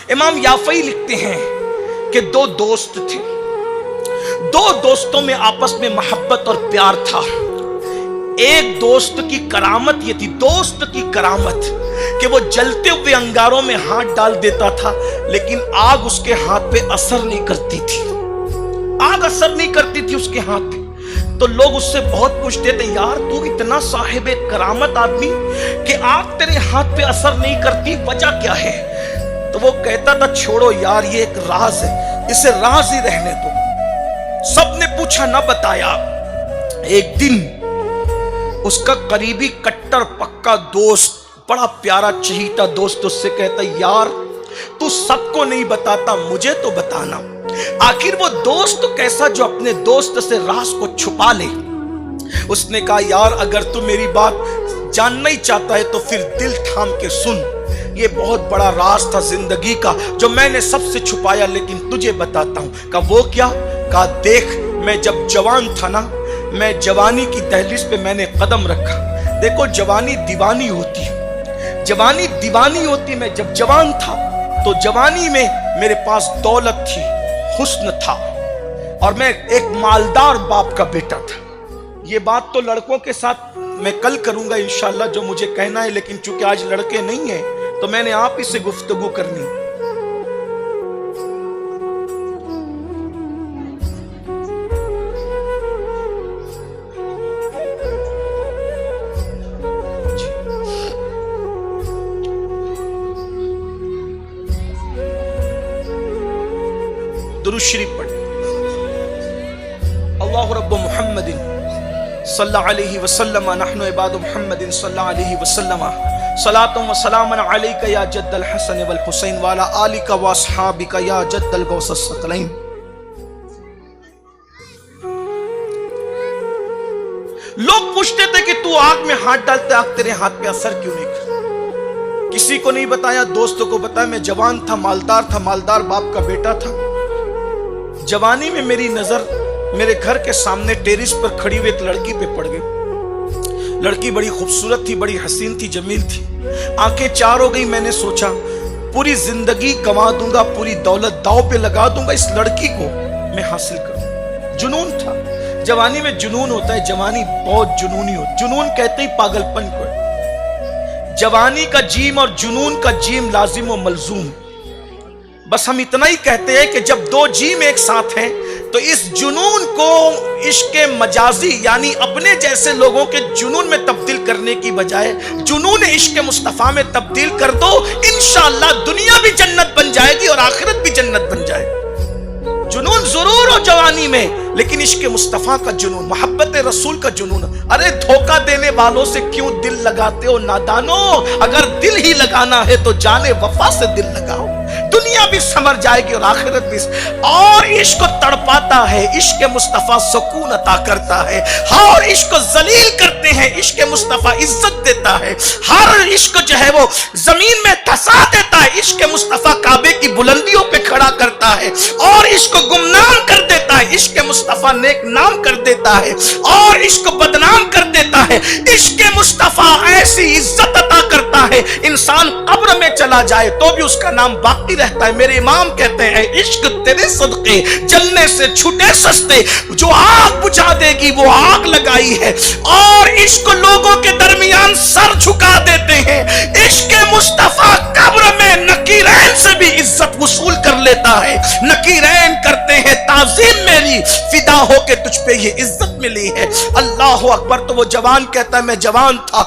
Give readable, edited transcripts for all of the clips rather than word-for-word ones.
امام یافعی لکھتے ہیں کہ دو دوست تھے، دو دوستوں میں آپس میں محبت اور پیار تھا۔ ایک دوست کی کرامت یہ تھی، دوست کی کرامت، کہ وہ جلتے ہوئے انگاروں میں ہاتھ ڈال دیتا تھا لیکن آگ اس کے ہاتھ پہ اثر نہیں کرتی تھی، آگ اثر نہیں کرتی تھی اس کے ہاتھ پہ۔ تو لوگ اس سے بہت پوچھتے تھے، یار تو اتنا صاحب کرامت آدمی کہ آگ تیرے ہاتھ پہ اثر نہیں کرتی، وجہ کیا ہے؟ تو وہ کہتا تھا، چھوڑو یار یہ ایک راز ہے، اسے راز ہی رہنے دو۔ سب نے پوچھا، نہ بتایا۔ ایک دن اس کا قریبی کٹر پکا دوست، بڑا پیارا چہیتا دوست اس سے کہتا، یار تو سب کو نہیں بتاتا، مجھے تو بتانا۔ آخر وہ دوست کیسا جو اپنے دوست سے راز کو چھپا لے؟ اس نے کہا، یار اگر تو میری بات جاننا ہی چاہتا ہے تو پھر دل تھام کے سن، یہ بہت بڑا راز تھا زندگی کا جو میں نے سب سے چھپایا لیکن تجھے بتاتا ہوں۔ کہا وہ کیا؟ کہا دیکھ، میں جب جوان تھا نا، میں جوانی کی دہلیز پہ میں نے قدم رکھا، دیکھو جوانی دیوانی ہوتی ہے، جوانی دیوانی ہوتی۔ میں جب جوان تھا تو جوانی میں میرے پاس دولت تھی، حسن تھا، اور میں ایک مالدار باپ کا بیٹا تھا۔ یہ بات تو لڑکوں کے ساتھ میں کل کروں گا انشاءاللہ جو مجھے کہنا ہے، لیکن چونکہ آج لڑکے نہیں ہیں تو میں نے آپ ہی سے گفتگو کرنی۔ درود شریف پڑھ۔ اللہ رب محمد صلی اللہ علیہ وسلم، نحن عباد محمد صلی اللہ علیہ وسلم، صلاۃ و سلام علیک یا جد الحسن والحسین وعلی آلک واصحابک یا جد الغوث الثقلین۔ لوگ پوچھتے تھے کہ تو آگ میں ہاتھ ڈالتے، آگ تیرے ہاتھ پہ اثر کیوں نہیں کرتا؟ کسی کو نہیں بتایا، دوستوں کو بتایا، میں جوان تھا، مالدار باپ کا بیٹا تھا۔ جوانی میں میری نظر میرے گھر کے سامنے ٹیرس پر کھڑی ہوئی ایک لڑکی پہ پڑ گئی۔ لڑکی بڑی خوبصورت تھی، بڑی حسین تھی، جمیل تھی، آنکھیں چار ہو گئی۔ میں نے سوچا پوری زندگی کما دوں گا، پوری دولت داؤ پہ لگا دوں گا، اس لڑکی کو میں حاصل کروں۔ جنون تھا، جوانی میں جنون ہوتا ہے، جوانی بہت جنونی ہوتی، جنون کہتے ہی پاگل پن کو۔ جوانی کا جیم اور جنون کا جیم لازم و ملزوم، بس ہم اتنا ہی کہتے ہیں کہ جب دو جیم ایک ساتھ ہیں تو اس جنون کو عشق مجازی یعنی اپنے جیسے لوگوں کے جنون میں تبدیل کرنے کی بجائے جنون عشق مصطفیٰ میں تبدیل کر دو، انشاءاللہ دنیا بھی جنت بن جائے گی اور آخرت بھی جنت بن جائے گی۔ جنون ضرور ہو جوانی میں، لیکن عشق مصطفیٰ کا جنون، محبت رسول کا جنون۔ ارے دھوکہ دینے والوں سے کیوں دل لگاتے ہو نادانو؟ اگر دل ہی لگانا ہے تو جانے وفا سے دل لگاؤ، دنیا بھی سمر جائے گی اور آخرت بھی۔ اور عشق کو تڑپاتا ہے، عشق مصطفیٰ سکون عطا کرتا ہے، اور عشق کو ذلیل کرتے ہیں، عشق مصطفیٰ عزت دیتا ہے۔ ہر عشق جو ہے وہ زمین میں دھسا دیتا ہے، عشق مصطفیٰ کعبے کی بلندیوں پہ کھڑا کرتا ہے، اور عشق کو گمنام کر دیتا ہے، عشق مصطفیٰ نیک نام کر دیتا ہے، اور عشق کو بدنام کر دیتا ہے۔ عشق مصطفیٰ ایسی عزت عطا کرتا ہے، انسان قبر میں چلا جائے تو بھی اس کا نام باقی رہتا ہے۔ میرے امام کہتے ہیں، عشق تیرے صدقے جلنے سے چھٹے سستے، جو آگ بجھا دے گی وہ آگ لگائی ہے، اور عشق لوگوں کے درمیان سر جھکا دیتے ہیں۔ عشق مصطفیٰ قبر میں نکیرین سے بھی عزت وصول کر لیتا ہے، نکیرین کرتے ہیں تعظیم میری، فدا ہو کے تجھ پہ یہ عزت ملی ہے۔ اللہ اکبر۔ تو وہ جوان کہتا ہے، میں جوان تھا،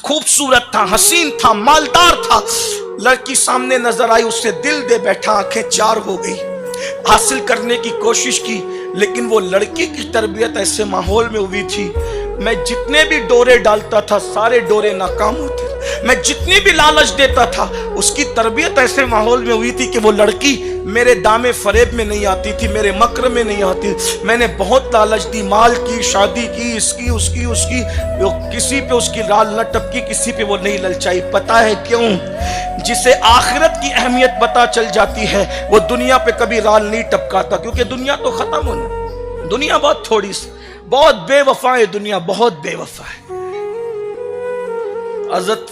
خوبصورت تھا، حسین تھا، مالدار تھا، لڑکی سامنے نظر آئی، اس سے دل دے بیٹھا، آنکھیں چار ہو گئی، حاصل کرنے کی کوشش کی، لیکن وہ لڑکی کی تربیت ایسے ماحول میں ہوئی تھی، میں جتنے بھی ڈورے ڈالتا تھا سارے ڈورے ناکام ہوتے، میں جتنی بھی لالچ دیتا تھا، اس کی تربیت ایسے ماحول میں ہوئی تھی کہ وہ لڑکی میرے دامے فریب میں نہیں آتی تھی، میرے مکر میں نہیں آتی۔ میں نے بہت لالچ دی، مال کی، شادی کی، اس کی، کسی پہ اس کی رال نہ ٹپکی، کسی پہ وہ نہیں للچائی۔ پتہ ہے کیوں؟ جسے آخرت کی اہمیت پتہ چل جاتی ہے وہ دنیا پہ کبھی رال نہیں ٹپکاتا، کیونکہ دنیا تو ختم ہونا، دنیا بہت تھوڑی سی، بہت بے وفا ہے دنیا، بہت بے وفا ہے۔ حضرت